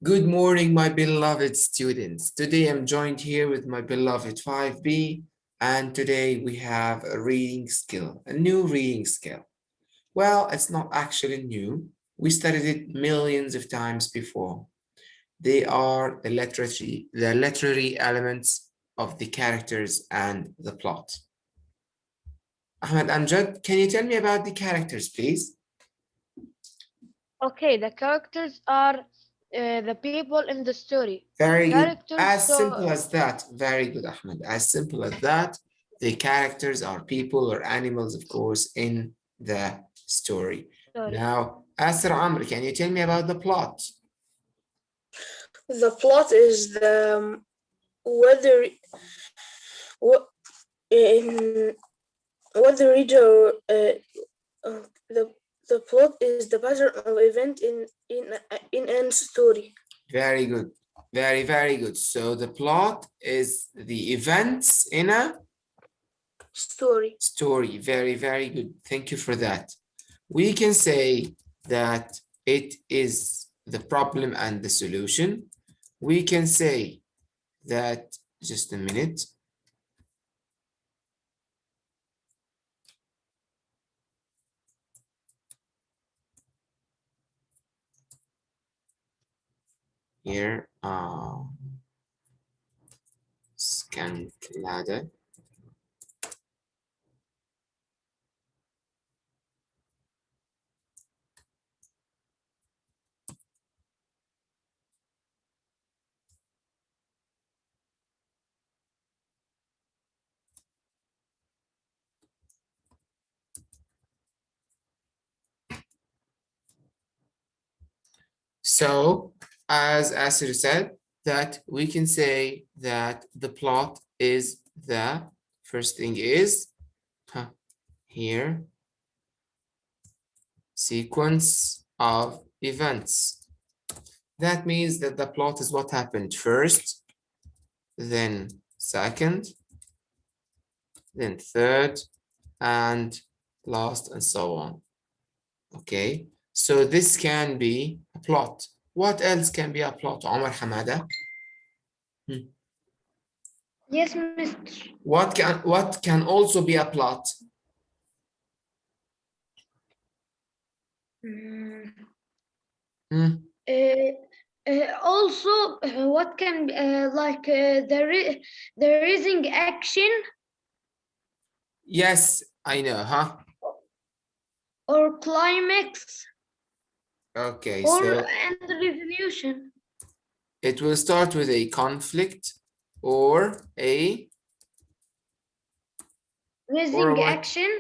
Good morning, my beloved students. Today I'm joined here with my beloved 5B, and today we have a reading skill, a new reading skill. Well, it's not actually new. We studied it millions of times before. They are the literary elements of the characters and the plot. Ahmed Amjad, can you tell me about the characters, please? Okay, the characters are the people in the story. Very good. Characters As simple as that. Very good, Ahmed. As simple as that. The characters are people or animals, of course, in the story. story. Now, Asr Amr, can you tell me about the plot? The plot is whether what in what the reader the plot is the pattern of event in a story. Very good. Very, very good. So the plot is the events in a story. Very, very good. Thank you for that. We can say that it is the problem and the solution. We can say that, just a minute. Here, Skank ladder. So, as Asir said, that we can say that the plot is the first thing is here sequence of events. That means that the plot is what happened first, then second, then third, and last, and so on. Okay, so this can be a plot. What else can be a plot, Omar Hamada? Yes, Mr. What can also be a plot? Hmm. Also, what can the raising action Yes, I know, huh? or climax Okay, or so and resolution. it will start with a conflict or a Raising what? action.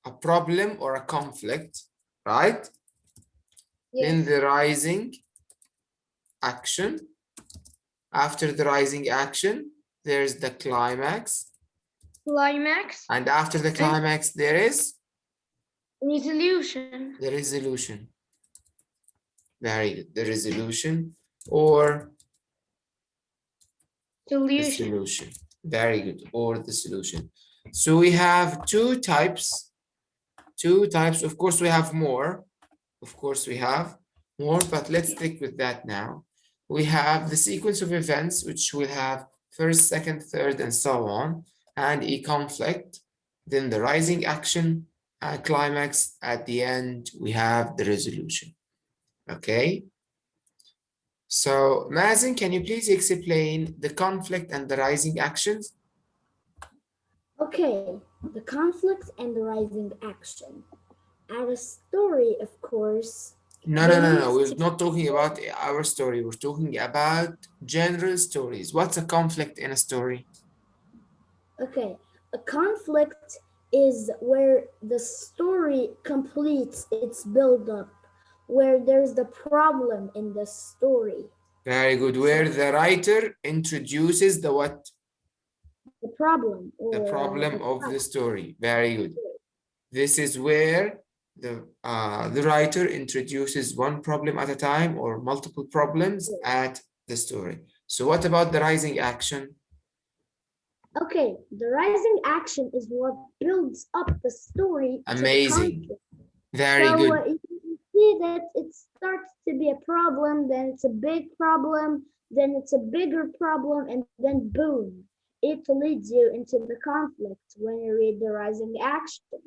A problem or a conflict, right? Then Yes. the rising action. After the rising action, there's the climax. Climax. And after the climax, there is resolution. the resolution. Very good. The resolution or Solution. the solution. Very good. Or the solution. So we have two types. Two types. Of course, we have more. Of course, we have more, but let's stick with that now. We have the sequence of events, which will have first, second, third, and so on, and a conflict. Then the rising action, climax. At the end, we have the resolution. Okay. So, Mazen, can you please explain the conflict and the rising actions? Okay, the conflict and the rising action. Our story, of course. No. We're not talking about our story. We're talking about general stories. What's a conflict in a story? Okay, a conflict is where the story completes its build-up, where there's the problem in the story. Very good. Where the writer introduces the what? The problem. The problem of the story. Very good. This is where the writer introduces one problem at a time or multiple problems at the story. So what about the rising action? Okay, the rising action is what builds up the story. Amazing. Very so, good. You can see see that it starts to be a problem, then it's a big problem, then it's a bigger problem, and then boom, it leads you into the conflict when you read the rising action.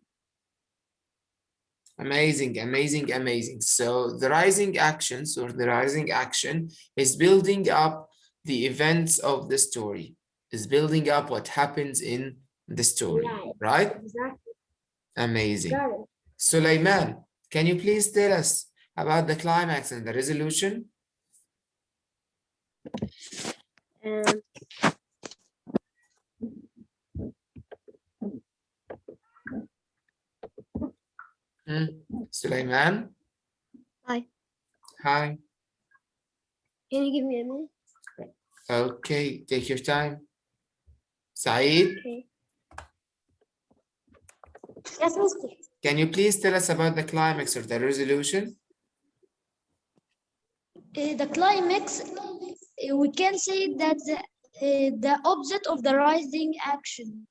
Amazing, amazing, amazing. So the rising actions or the rising action is building up the events of the story, is building up what happens in the story, right? Exactly. Amazing. Got it. Sulaiman, can you please tell us about the climax and the resolution? Um, Sulaiman? Hi. Hi. Can you give me a minute? Okay, take your time. Saeed, Okay. Yes, Mister. can you please tell us about the climax or the resolution? The climax, we can say that the opposite of the rising action.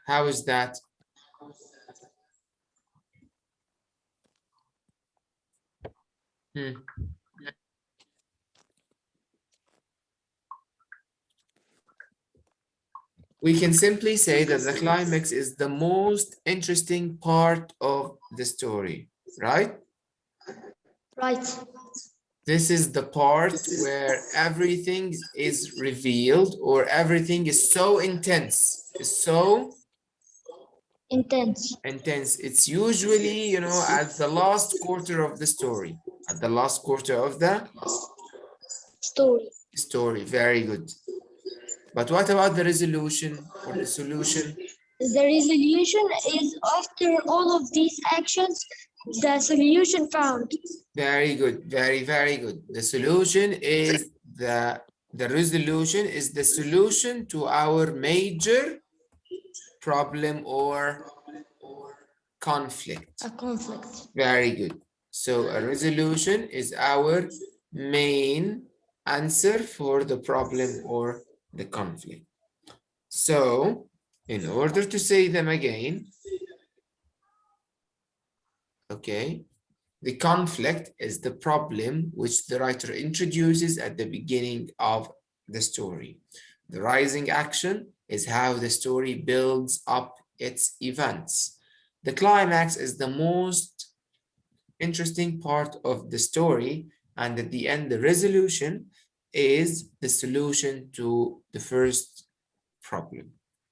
How is that? We can simply say that the climax is the most interesting part of the story, right? Right. This is the part where everything is revealed or everything is so intense. It's so Intense. intense. It's usually, you know, at the last quarter of the story. At the last quarter of the Story. Very good. But what about the resolution or the solution? The resolution is after all of these actions, the solution found. Very good. Very, very good. The solution is the resolution is the solution to our major problem or conflict. A conflict. Very good. So a resolution is our main answer for the problem or the conflict. So in order to say them again, okay, the conflict is the problem which the writer introduces at the beginning of the story. The rising action is how the story builds up its events. The climax is the most interesting part of the story, and at the end, the resolution is the solution to the first problem,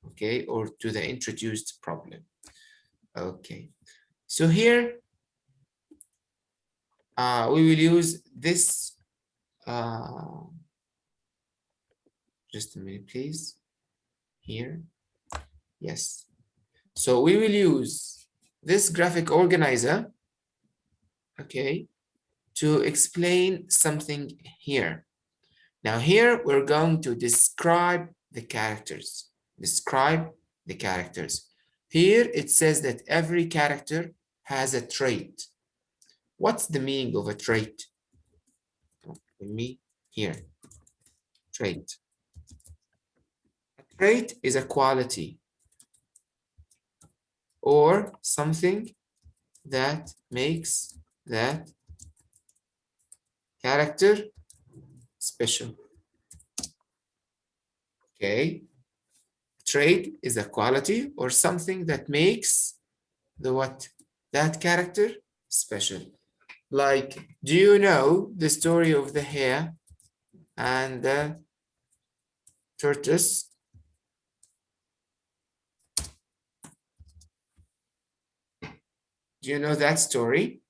okay, or to the introduced problem. Okay, so here we will use this. Just a minute, please. Here. Yes. So we will use this graphic organizer, okay, to explain something here. Now here we're going to describe the characters. Describe the characters. Here it says that every character has a trait. What's the meaning of a trait? Me here. Trait. A trait is a quality or something that makes that character special. Okay. Trait is a quality or something that makes the what? That character special. Like, do you know the story of the hare and the tortoise? Do you know that story?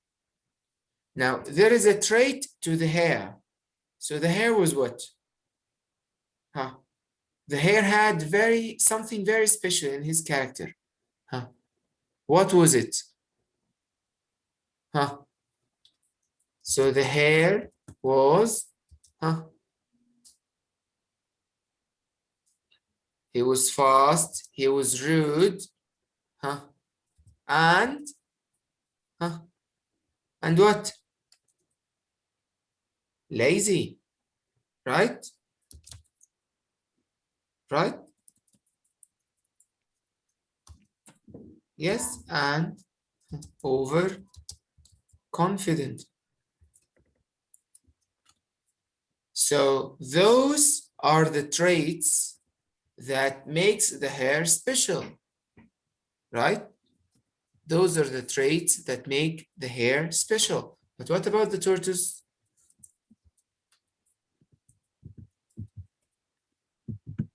Now, there is a trait to the hare. So the hare was what? Huh? The hare had something very special in his character. Huh? What was it? Huh? So the hare was, huh? He was fast, he was rude, huh? And, huh? And what? Lazy, right? Right? Yes, and overconfident. So those are the traits that makes the hair special, right? Those are the traits that make the hair special. But what about the tortoise?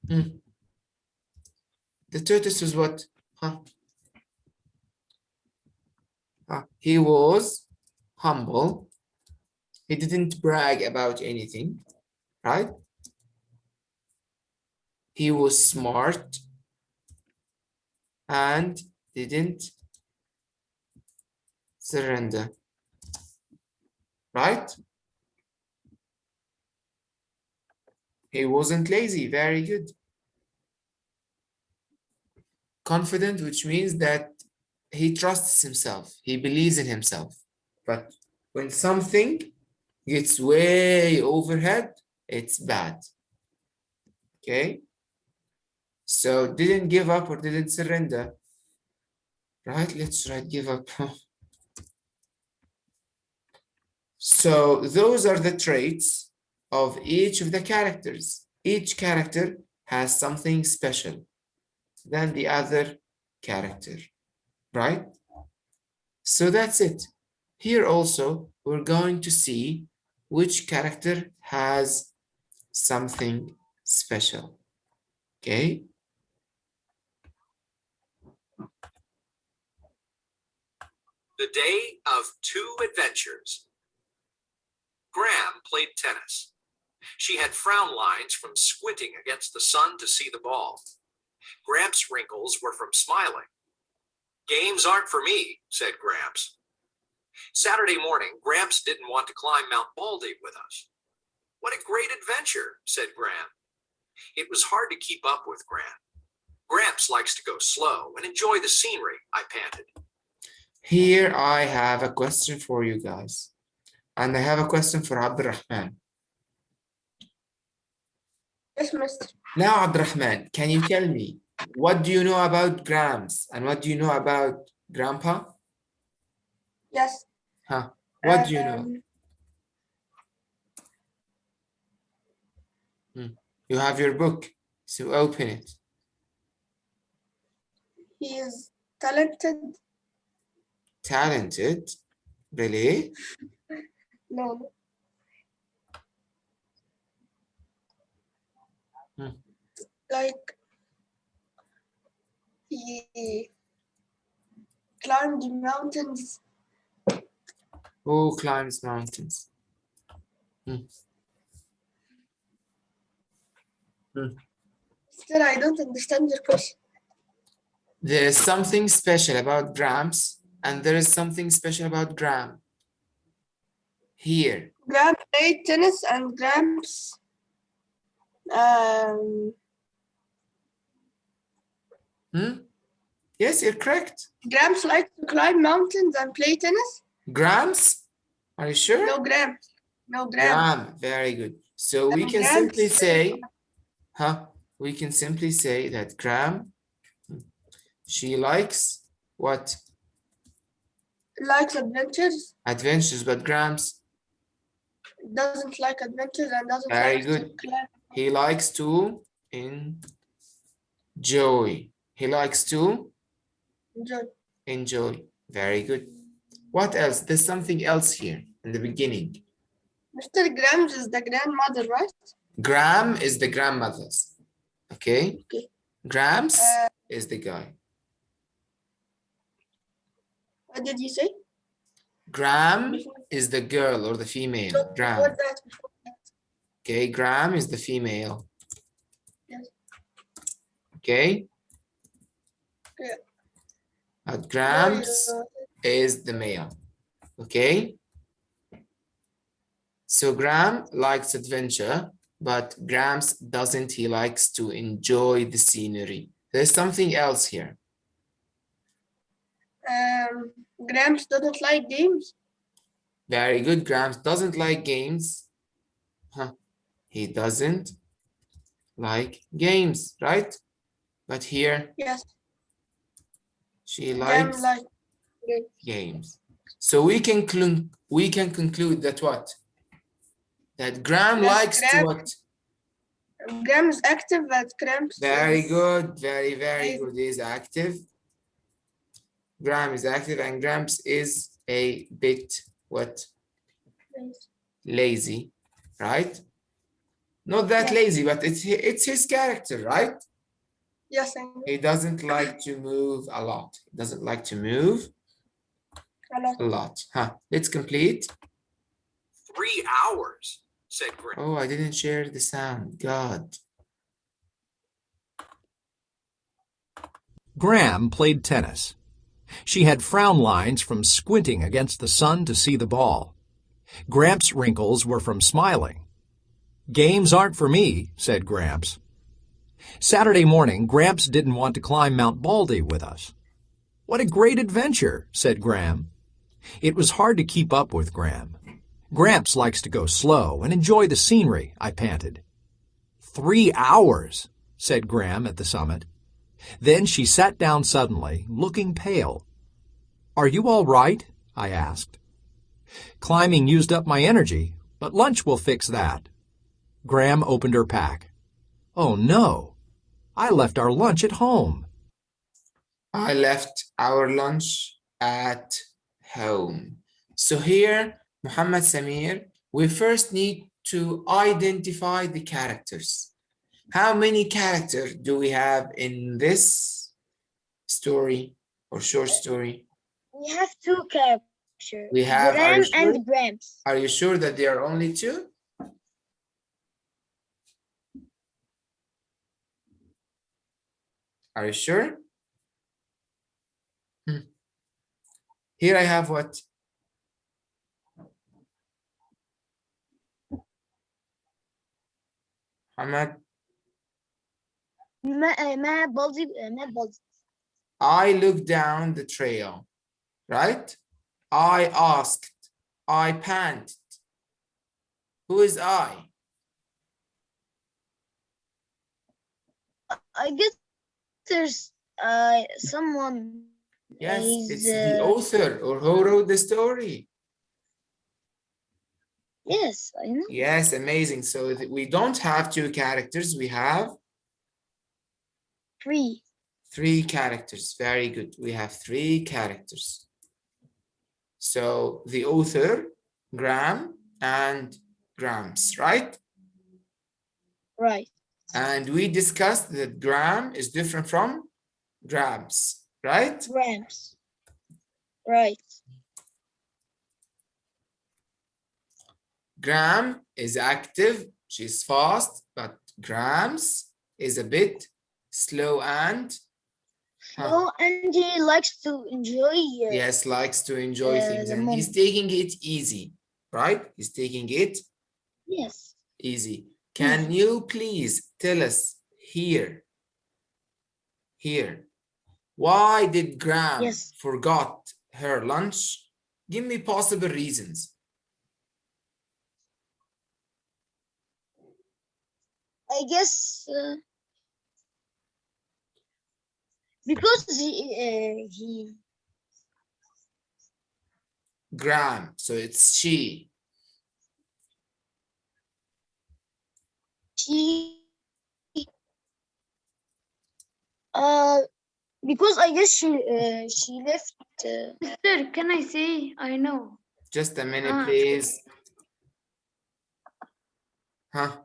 The tortoise was what? He was humble. He didn't brag about anything, right? He was smart and didn't surrender, right? He wasn't lazy. Very good. Confident, which means that he trusts himself. He believes in himself. But when something gets way overhead, it's bad. Okay? So didn't give up or didn't surrender. Right? Let's write give up. So those are the traits of each of the characters. Each character has something special than the other character, right? So that's it. Here also, we're going to see which character has something special, okay? The day of two adventures. Graham played tennis. She had frown lines from squinting against the sun to see the ball. Gramps' wrinkles were from smiling. Games aren't for me, said Gramps. Saturday morning, Gramps didn't want to climb Mount Baldy with us. What a great adventure, said Graham. It was hard to keep up with Graham. Gramps likes to go slow and enjoy the scenery, I panted. Here I have a question for you guys. And I have a question for Abdurrahman. Yes, Mister. Now, Abdurrahman, can you tell me, what do you know about Gramps and what do you know about Grandpa? Yes. What do you know? You have your book, so open it. He is talented. Talented? Really? No. Like he climbed mountains. Who climbs mountains? Still, I don't understand your question. There is something special about Gramps and there is something special about Graham. Here. Graham played tennis and Gramps Yes, you're correct. Gramps likes to climb mountains and play tennis. Gramps? Are you sure? No, Gramps. No, Gramps. Graham, very good. So we can simply say, we can simply say that Graham, she likes what? Likes adventures. Adventures, but Gramps, Doesn't like adventures and doesn't very like good. to climb. He likes to enjoy. He likes to enjoy. Very good. What else? There's something else here in the beginning. Mr. Grams is the grandmother, right? Graham is the grandmother's. Okay? Okay. Gramps is the guy. What did you say? Graham is the girl or the female. No, Graham. before that. Okay, Graham is the female. Yes. Okay? Yeah. But Gramps is the male. Okay? So Graham likes adventure, but Gramps doesn't. He likes to enjoy the scenery. There's something else here. Gramps doesn't like games. Very good. Gramps doesn't like games. He doesn't like games, right? But here, Yes. she likes Games. So we can conclude that what? That Gram That likes to Gram- what? Gramps active at Gramps. Very is good. Very lazy. good. He is active. Gram is active and Gramps is a bit what? Lazy, right? Not that Yes. lazy, but it's his character, right? Yes, I know. He doesn't like to move a lot. He doesn't like to move A lot. a lot. Huh. Let's complete. 3 hours, said Gramps. Oh, I didn't share the sound. God. Gram played tennis. She had frown lines from squinting against the sun to see the ball. Gramps' wrinkles were from smiling. Games aren't for me, said Gramps. Saturday morning, Gramps didn't want to climb Mount Baldy with us. What a great adventure, said Gram. It was hard to keep up with Gram. Gramps likes to go slow and enjoy the scenery, I panted. 3 hours, said Gram at the summit. Then she sat down suddenly, looking pale. Are you all right? I asked. Climbing used up my energy, but lunch will fix that. Gram opened her pack. Oh no, I left our lunch at home. I left our lunch at home. So here, Muhammad Samir, we first need to identify the characters. How many characters do we have in this story or short story? We have two characters. We have, are you Gram sure? and Gramps. Are you sure that there are only two? Are you sure? Here I have what? Muhammad, Matt Baldy. I looked down the trail, right? I asked, I panted. Who is I? I guess there's someone. Yes, He's, it's the author or who wrote the story. Yes, I know. Yes, amazing. So we don't have two characters, we have Three. three characters. Very good. We have three characters. So the author, Gram and Gramps, right? Right. And we discussed that Gram is different from Gramps, right? Gramps. Right. Gram is active, she's fast, but Gramps is a bit slow and Oh, and he likes to enjoy. yes, likes to enjoy things the and he's moment. taking it easy, right? He's taking it Yes. easy. Can you please tell us here, why did Gram Yes. forgot her lunch? Give me possible reasons. I guess because he Gram, so it's she. uh because I guess she left. Sir, can I say I know? Just a minute, Ah. please. Huh?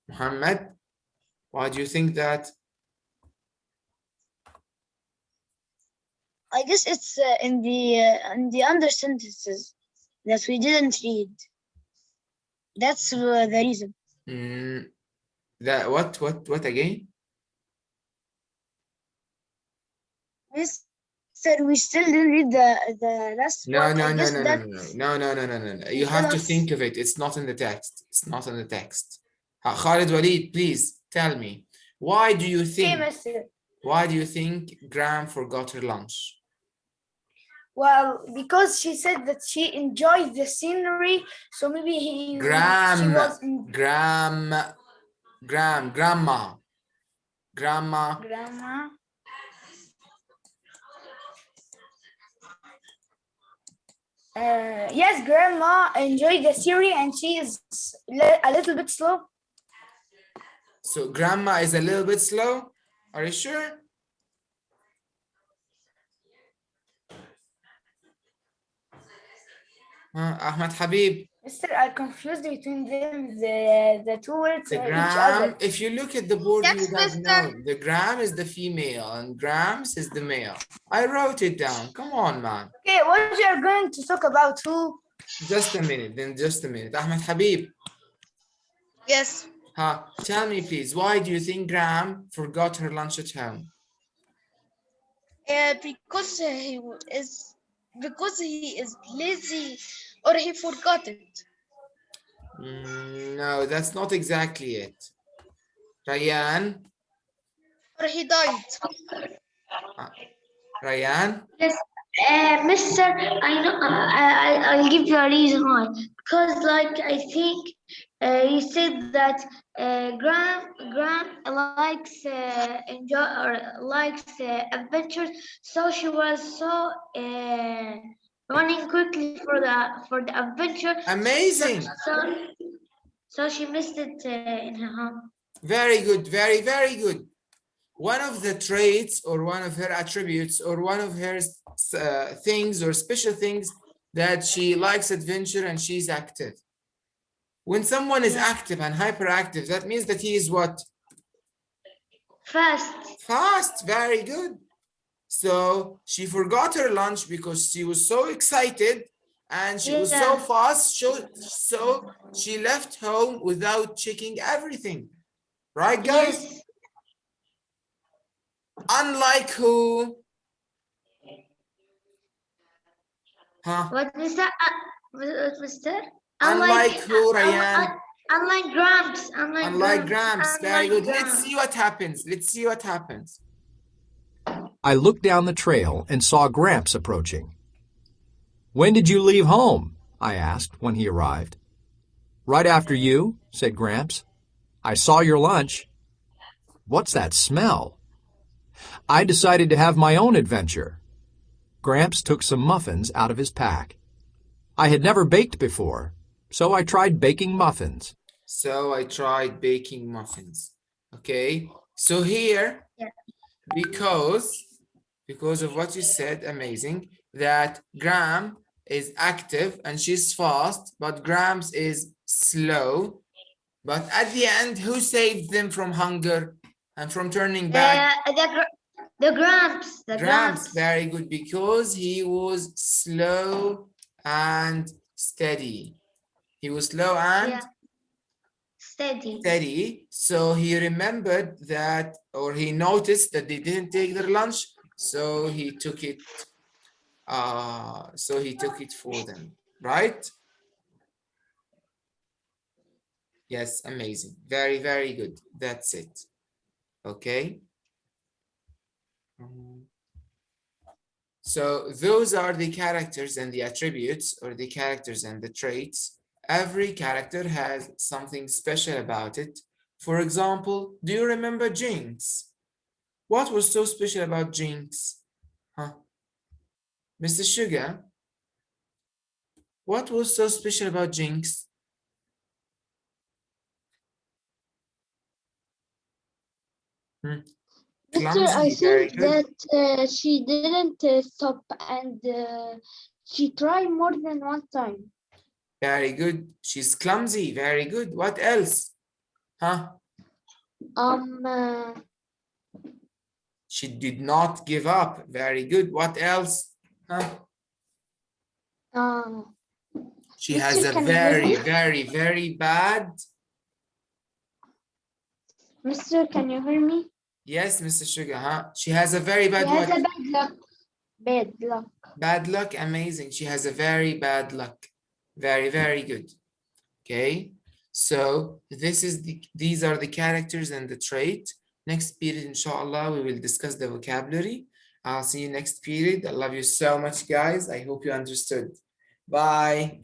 Muhammad, why do you think that? I guess it's in the under sentences that we didn't read. That's the reason. That what again? Yes, sir, we still didn't read the last No, part. no, I no, guess no, no, that no, no, no, no, no, no. You tell have to us- think of it. It's not in the text. It's not in the text. Khalid Walid, please tell me. Why do you think? Why do you think Gram forgot her lunch? Well, because she said that she enjoys the scenery, so maybe she Gram, was grandma. grandma. Yes, Grandma enjoyed the series and she is a little bit slow. So grandma is a little bit slow. Are you sure? Ahmed Habib. Mister, I confused between them, the two words The each gram, other. if you look at the board, you Yes, would have mister. known. The gram is the female and grams is the male. I wrote it down. Come on, man. Okay, what you are going to talk about? Who? Just a minute, then just a minute. Ahmed Habib, Yes. tell me please, why do you think Gram forgot her lunch at home? Because he is lazy or he forgot it. No, that's not exactly it. Ryan? Or he died. Ryan? Yes, Mister, I know. I'll give you a reason why. Because, like, I think you said that Graham likes enjoy or likes adventures, so she was so running quickly for the adventure. Amazing. So she missed it in her home. Very good, very, very good. One of the traits or one of her attributes or one of her things or special things that she likes adventure and she's active. When someone is active and hyperactive, that means that he is what? Fast. Fast, very good. So she forgot her lunch because she was so excited and she was so fast, so she left home without checking everything. Right, guys? Yes. Unlike who? What, Mister? Mister? Unlike who, Ryan? Unlike Gramps. Unlike Gramps. Very good. Gramps. Let's see what happens. Let's see what happens. I looked down the trail and saw Gramps approaching. "When did you leave home?" I asked when he arrived. "Right after you," said Gramps. "I saw your lunch." "What's that smell?" I decided to have my own adventure. Gramps took some muffins out of his pack. I had never baked before, so I tried baking muffins. Okay, so here, because of what you said, amazing, that Gram is active and she's fast, but Grams is slow. But at the end, who saved them from hunger and from turning back? The Gramps. Gramps, very good, because he was slow and steady. He was slow and steady. So he remembered that, or he noticed that they didn't take their lunch, so he took it. For them, right? Yes, amazing. Very, very good. That's it. Okay. So those are the characters and the attributes, or the characters and the traits. Every character has something special about it. For example, do you remember Jinx? What was so special about Jinx? Mr. Sugar, what was so special about Jinx? Mister, I think that she didn't stop and she tried more than one time. Very good. She's clumsy. Very good. What else? She did not give up. Very good. What else? She has a very, very, very bad. Mister, can you hear me? Yes, Mr. Sugar, She has a very bad what? She has a bad luck. Bad luck. Bad luck, amazing. She has a very bad luck. Very, very good. Okay, so these are the characters and the trait. Next period, inshallah, we will discuss the vocabulary. I'll see you next period. I love you so much, guys. I hope you understood. Bye.